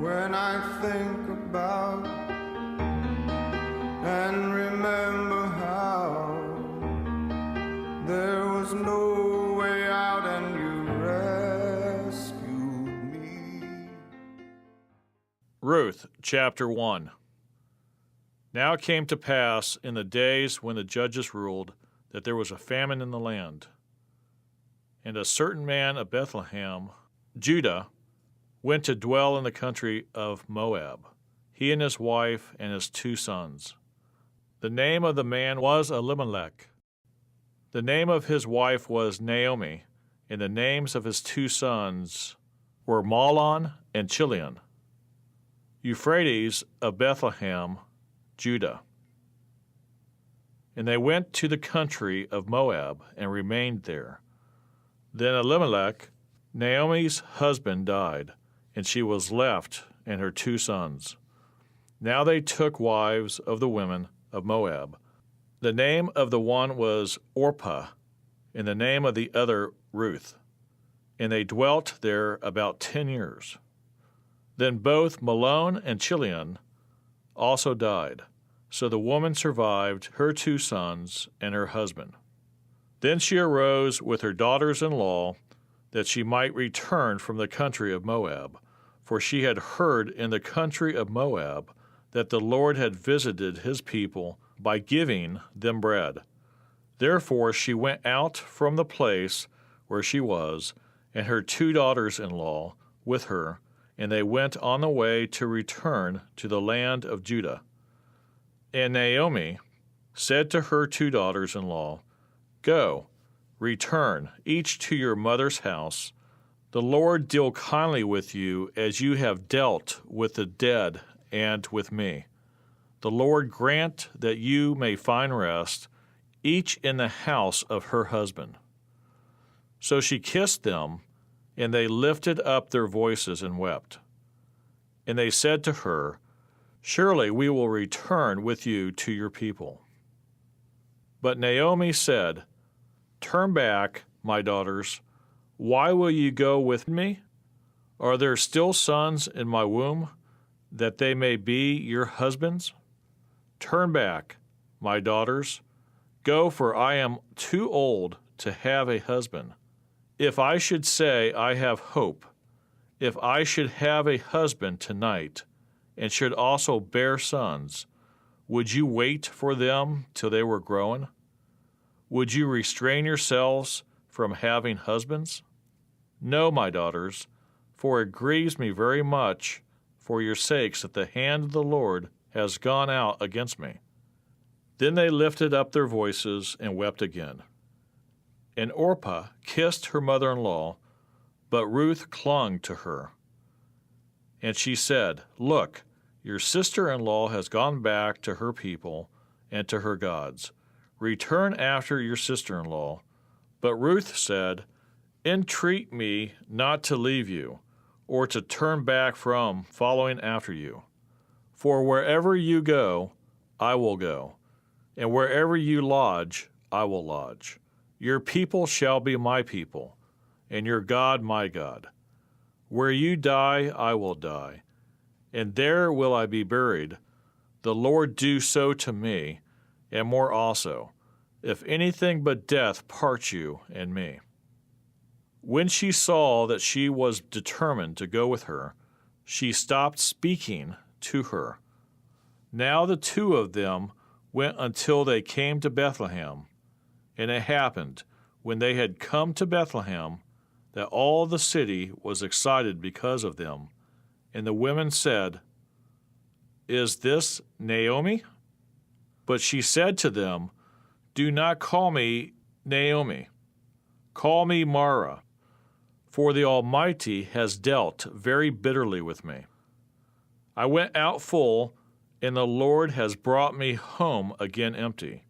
when I think about and remember how there was no way out and you rescued me. Ruth, chapter 1. Now it came to pass in the days when the judges ruled that there was a famine in the land. And a certain man of Bethlehem, Judah, went to dwell in the country of Moab, he and his wife and his 2 sons. The name of the man was Elimelech. The name of his wife was Naomi, and the names of his 2 sons were Mahlon and Chilion. Euphrates of Bethlehem, Judah. And they went to the country of Moab and remained there. Then Elimelech, Naomi's husband, died, and she was left and her 2 sons. Now they took wives of the women of Moab. The name of the one was Orpah, and the name of the other Ruth. And they dwelt there about 10 years. Then both Mahlon and Chilion also died. So the woman survived her 2 sons and her husband. Then she arose with her daughters-in-law that she might return from the country of Moab, for she had heard in the country of Moab that the Lord had visited his people by giving them bread. Therefore she went out from the place where she was, and her 2 daughters-in-law with her, and they went on the way to return to the land of Judah. And Naomi said to her 2 daughters-in-law, Go, return, each to your mother's house. The Lord deal kindly with you as you have dealt with the dead and with me. The Lord grant that you may find rest, each in the house of her husband. So she kissed them, and they lifted up their voices and wept. And they said to her, Surely we will return with you to your people. But Naomi said, Turn back, my daughters. Why will you go with me? Are there still sons in my womb, that they may be your husbands? Turn back, my daughters. Go, for I am too old to have a husband. If I should say I have hope, if I should have a husband tonight, and should also bear sons, would you wait for them till they were grown? Would you restrain yourselves from having husbands? No, my daughters, for it grieves me very much for your sakes that the hand of the Lord has gone out against me. Then they lifted up their voices and wept again. And Orpah kissed her mother-in-law, but Ruth clung to her. And she said, Look, your sister-in-law has gone back to her people and to her gods. Return after your sister-in-law. But Ruth said, Entreat me not to leave you, or to turn back from following after you. For wherever you go, I will go, and wherever you lodge, I will lodge. Your people shall be my people, and your God my God. Where you die, I will die, and there will I be buried. The Lord do so to me, and more also, if anything but death parts you and me. When she saw that she was determined to go with her, she stopped speaking to her. Now the 2 of them went until they came to Bethlehem. And it happened, when they had come to Bethlehem, that all the city was excited because of them. And the women said, Is this Naomi? But she said to them, Do not call me Naomi. Call me Mara, for the Almighty has dealt very bitterly with me. I went out full, and the Lord has brought me home again empty.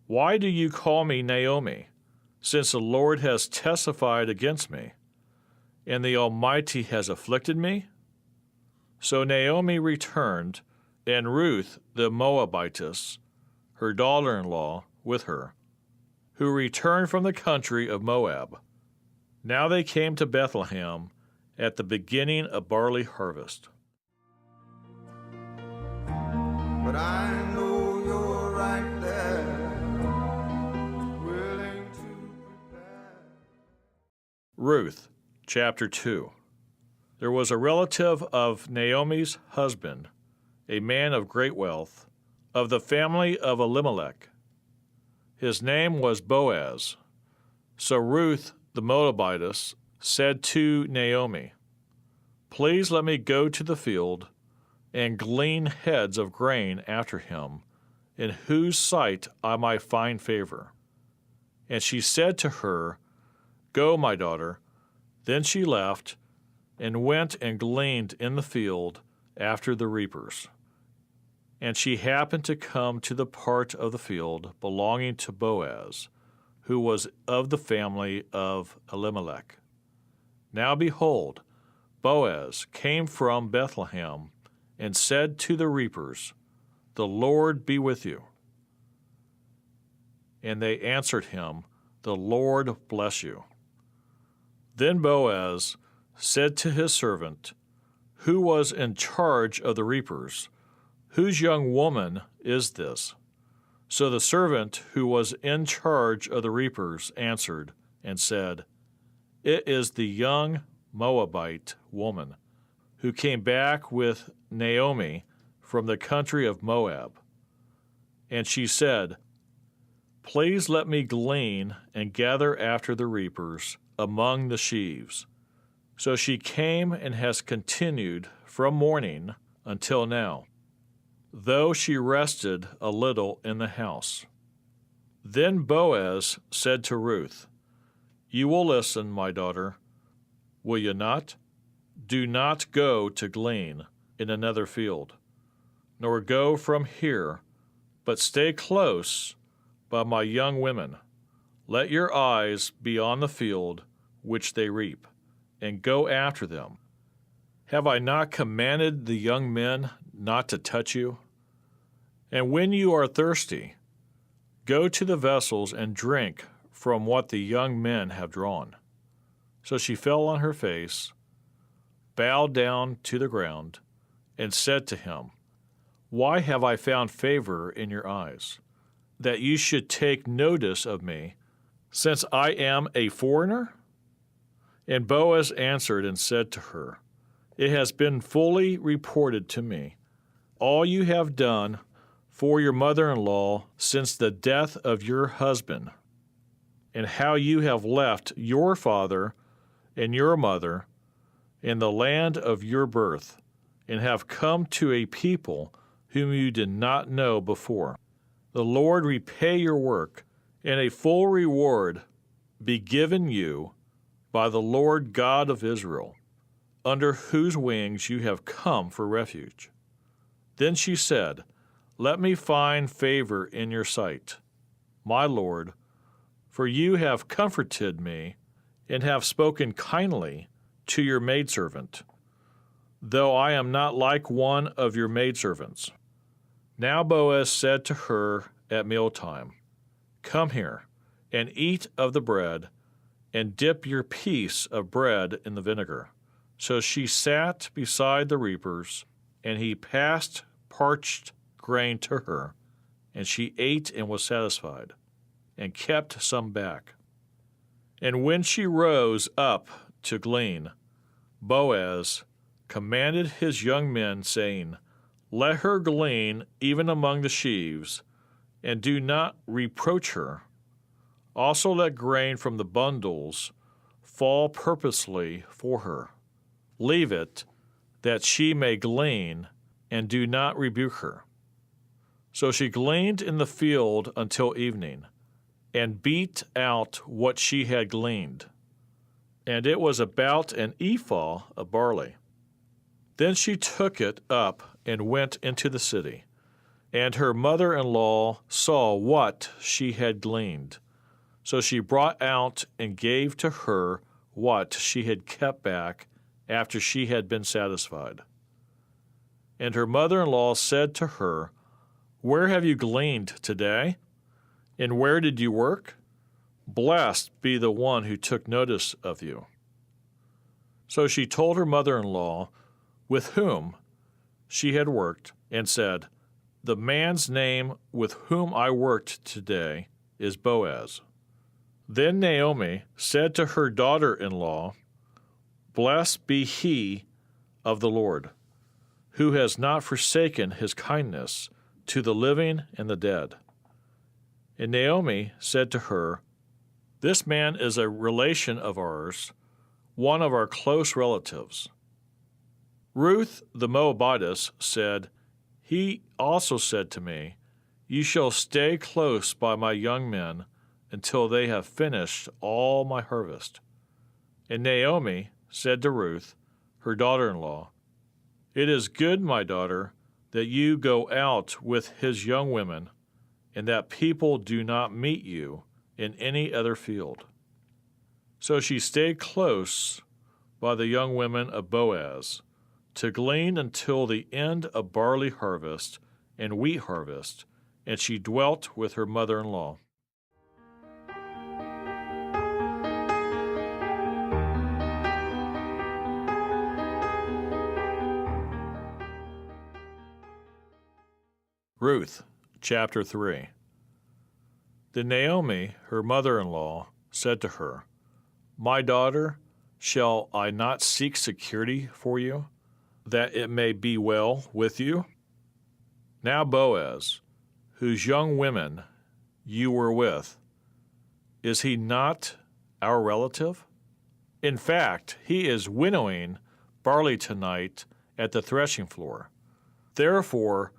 Why do you call me Naomi, since the Lord has testified against me, and the Almighty has afflicted me? So Naomi returned, and Ruth the Moabitess, her daughter-in-law, with her, who returned from the country of Moab. Now they came to Bethlehem at the beginning of barley harvest. I know you're right there, willing to prepare. Ruth, chapter 2. There was a relative of Naomi's husband, a man of great wealth, of the family of Elimelech. His name was Boaz. So Ruth the Moabitess said to Naomi, "Please let me go to the field and glean heads of grain after him, in whose sight I might find favor." And she said to her, "Go, my daughter." Then she left and went and gleaned in the field after the reapers. And she happened to come to the part of the field belonging to Boaz, who was of the family of Elimelech. Now behold, Boaz came from Bethlehem and said to the reapers, "The Lord be with you." And they answered him, "The Lord bless you." Then Boaz said to his servant, who was in charge of the reapers, "Whose young woman is this?" So the servant who was in charge of the reapers answered and said, "It is the young Moabite woman who came back with Naomi from the country of Moab." And she said, "Please let me glean and gather after the reapers among the sheaves." So she came and has continued from morning until now, though she rested a little in the house. Then Boaz said to Ruth, "You will listen, my daughter, will you not? Do not go to glean in another field, nor go from here, but stay close by my young women. Let your eyes be on the field which they reap, and go after them. Have I not commanded the young men not to touch you? And when you are thirsty, go to the vessels and drink from what the young men have drawn." So she fell on her face, bowed down to the ground, and said to him, "Why have I found favor in your eyes, that you should take notice of me, since I am a foreigner?" And Boaz answered and said to her, "It has been fully reported to me, all you have done for your mother-in-law since the death of your husband, and how you have left your father and your mother in the land of your birth, and have come to a people whom you did not know before. The Lord repay your work, and a full reward be given you by the Lord God of Israel, under whose wings you have come for refuge." Then she said, "Let me find favor in your sight, my Lord, for you have comforted me and have spoken kindly to your maidservant, though I am not like one of your maidservants." Now Boaz said to her at mealtime, "Come here and eat of the bread, and dip your piece of bread in the vinegar." So she sat beside the reapers, and he passed parched grain to her, and she ate and was satisfied, and kept some back. And when she rose up to glean, Boaz commanded his young men, saying, "Let her glean even among the sheaves, and do not reproach her. Also let grain from the bundles fall purposely for her. Leave it, that she may glean, and do not rebuke her." So she gleaned in the field until evening, and beat out what she had gleaned, and it was about an ephah of barley. Then she took it up and went into the city, and her mother-in-law saw what she had gleaned. So she brought out and gave to her what she had kept back after she had been satisfied. And her mother-in-law said to her, "Where have you gleaned today? And where did you work? Blessed be the one who took notice of you." So she told her mother-in-law with whom she had worked, and said, The man's name with whom I worked today is Boaz." Then Naomi said to her daughter-in-law, "Blessed be he of the Lord, who has not forsaken his kindness to the living and the dead." And Naomi said to her, "This man is a relation of ours, one of our close relatives." Ruth the Moabitess said, "He also said to me, 'You shall stay close by my young men until they have finished all my harvest.'" And Naomi said to Ruth, her daughter-in-law, "It is good, my daughter, that you go out with his young women, and that people do not meet you in any other field." So she stayed close by the young women of Boaz to glean until the end of barley harvest and wheat harvest, and she dwelt with her mother-in-law. Ruth, chapter 3. Then Naomi, her mother-in-law, said to her, "My daughter, shall I not seek security for you, that it may be well with you?" Now Boaz, whose young women you were with, is he not our relative? In fact, he is winnowing barley tonight at the threshing floor. Therefore,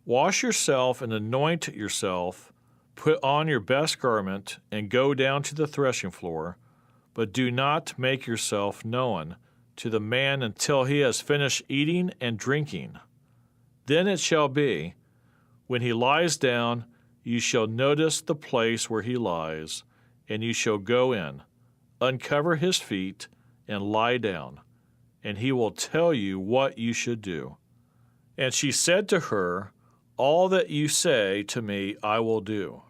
wash yourself and anoint yourself, put on your best garment, and go down to the threshing floor, but do not make yourself known to the man until he has finished eating and drinking. Then it shall be, when he lies down, you shall notice the place where he lies, and you shall go in, uncover his feet, and lie down, and he will tell you what you should do. And she said to her, "All that you say to me I will do."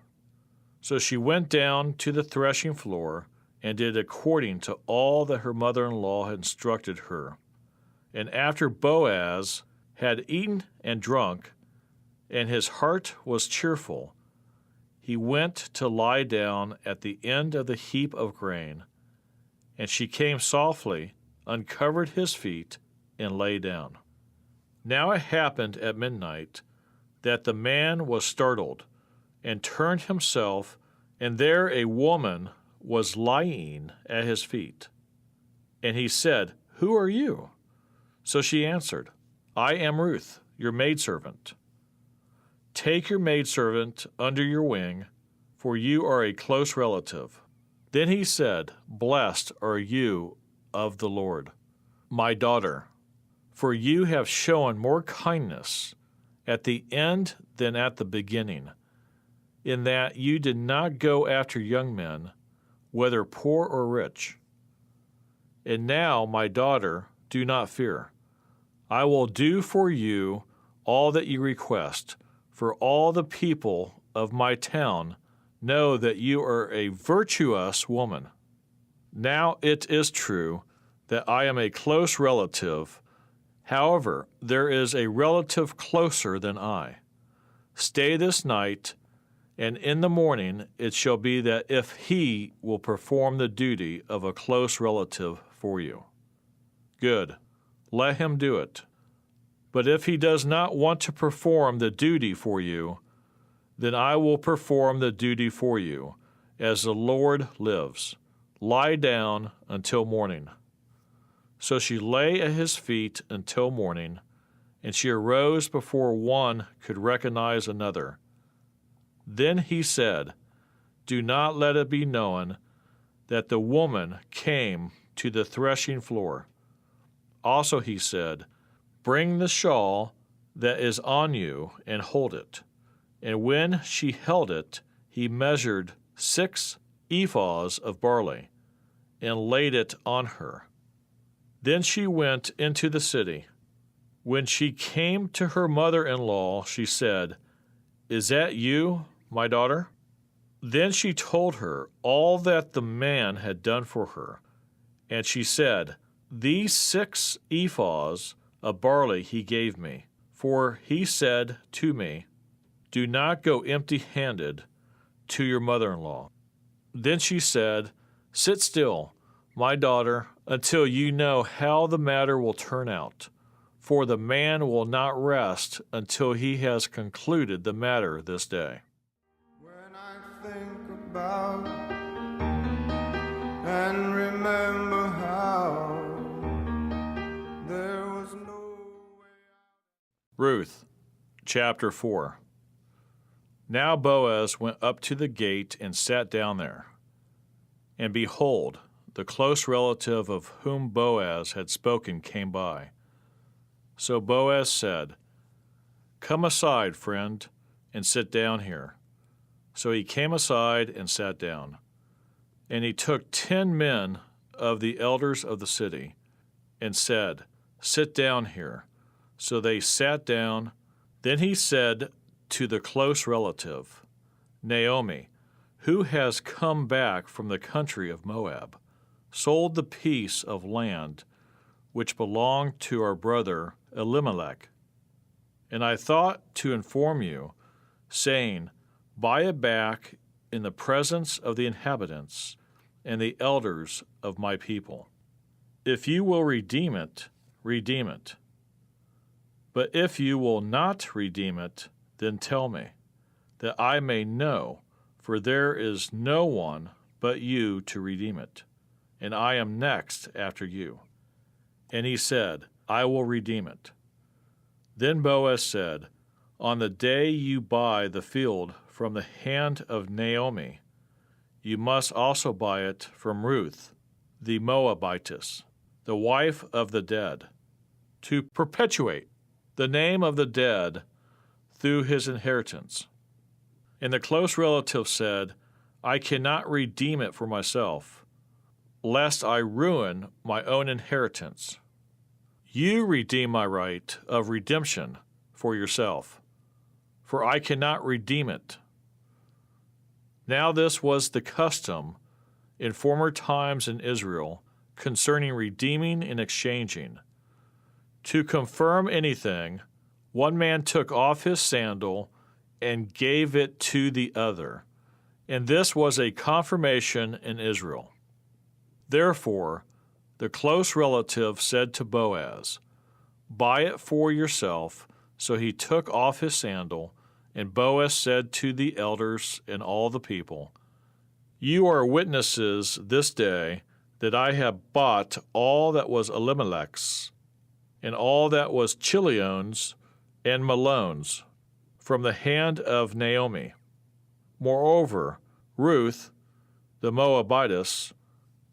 So she went down to the threshing floor and did according to all that her mother-in-law had instructed her. And after Boaz had eaten and drunk, and his heart was cheerful, he went to lie down at the end of the heap of grain. And she came softly, uncovered his feet, and lay down. Now it happened at midnight that the man was startled, and turned himself, and there a woman was lying at his feet. And he said, "Who are you?" So she answered, "I am Ruth, your maidservant. Take your maidservant under your wing, for you are a close relative." Then he said, "Blessed are you of the Lord, my daughter, for you have shown more kindness at the end than at the beginning, in that you did not go after young men, whether poor or rich. And now, my daughter, do not fear. I will do for you all that you request, for all the people of my town know that you are a virtuous woman. Now it is true that I am a close relative. However, there is a relative closer than I. Stay this night, and in the morning it shall be that if he will perform the duty of a close relative for you, good, let him do it. But if he does not want to perform the duty for you, then I will perform the duty for you, as the Lord lives. Lie down until morning." So she lay at his feet until morning, and she arose before one could recognize another. Then he said, "Do not let it be known that the woman came to the threshing floor." Also he said, "Bring the shawl that is on you and hold it." And when she held it, he measured 6 ephahs of barley and laid it on her. Then she went into the city. When she came to her mother-in-law, she said, "Is that you, my daughter?" Then she told her all that the man had done for her. And she said, "These 6 ephahs of barley he gave me, For he said to me, do not go empty-handed to your mother-in-law. Then she said, sit still, my daughter, until you know how the matter will turn out. For the man will not rest until he has concluded the matter this day. When I think about and remember how there was no way out. Ruth, chapter 4. Now Boaz went up to the gate and sat down there. And behold, the close relative of whom Boaz had spoken came by. So Boaz said, come aside, friend, and sit down here. So he came aside and sat down. And he took 10 men of the elders of the city, and said, sit down here. So they sat down. Then he said to the close relative, Naomi, who has come back from the country of Moab, sold the piece of land which belonged to our brother Elimelech. And I thought to inform you, saying, buy it back in the presence of the inhabitants and the elders of my people. If you will redeem it, redeem it. But if you will not redeem it, then tell me, that I may know, for there is no one but you to redeem it, and I am next after you. And he said, I will redeem it. Then Boaz said, on the day you buy the field from the hand of Naomi, you must also buy it from Ruth, the Moabitess, the wife of the dead, to perpetuate the name of the dead through his inheritance. And the close relative said, I cannot redeem it for myself, lest I ruin my own inheritance. You redeem my right of redemption for yourself, for I cannot redeem it. Now this was the custom in former times in Israel concerning redeeming and exchanging. To confirm anything, one man took off his sandal and gave it to the other, and this was a confirmation in Israel. Therefore, the close relative said to Boaz, buy it for yourself. So he took off his sandal, and Boaz said to the elders and all the people, you are witnesses this day that I have bought all that was Elimelech's, and all that was Chilion's and Malon's, from the hand of Naomi. Moreover, Ruth, the Moabitess,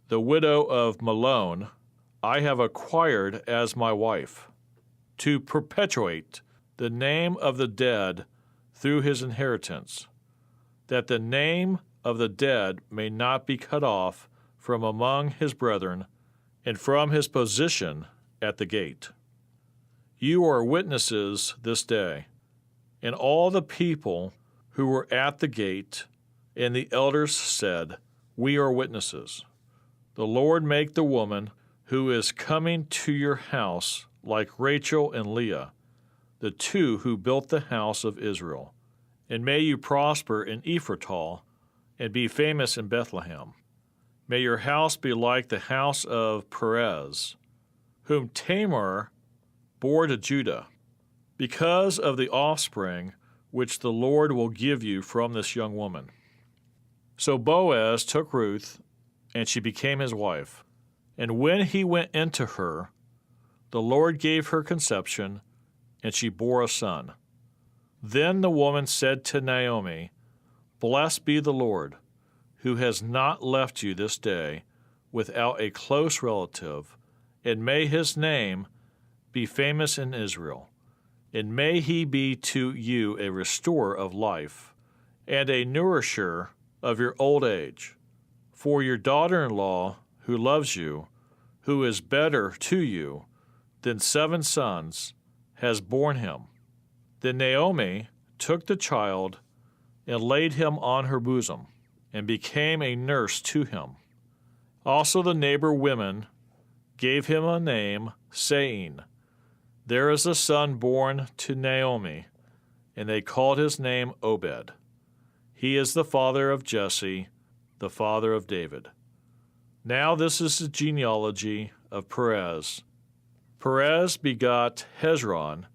the widow of Malon, I have acquired as my wife, to perpetuate the name of the dead through his inheritance, that the name of the dead may not be cut off from among his brethren and from his position at the gate. You are witnesses this day, and all the people who were at the gate and the elders said, we are witnesses. The Lord make the woman who is coming to your house like Rachel and Leah, the two who built the house of Israel. And may you prosper in Ephratah and be famous in Bethlehem. May your house be like the house of Perez, whom Tamar bore to Judah, because of the offspring which the Lord will give you from this young woman. So Boaz took Ruth, and she became his wife. And when he went into her, the Lord gave her conception, and she bore a son. Then the woman said to Naomi, blessed be the Lord, who has not left you this day without a close relative, and may his name be famous in Israel, and may he be to you a restorer of life, and a nourisher of your old age. For your daughter-in-law, who loves you, who is better to you than 7 sons, has borne him. Then Naomi took the child and laid him on her bosom, and became a nurse to him. Also the neighbor women gave him a name, saying, There is a son born to Naomi, and they called his name Obed. He is the father of Jesse, the father of David. Now this is the genealogy of Perez. Perez begot Hezron.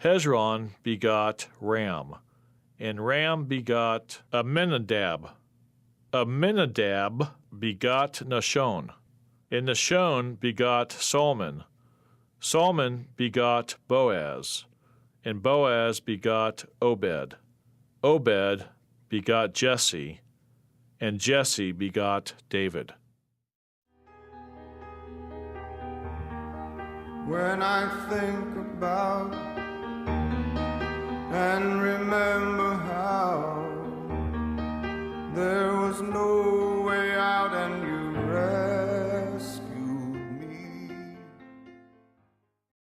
Hezron begot Ram, and Ram begot Amminadab. Amminadab begot Nahshon, and Nahshon begot Solomon. Solomon begot Boaz, and Boaz begot Obed. Obed begot Jesse, and Jesse begot David. When I think about and remember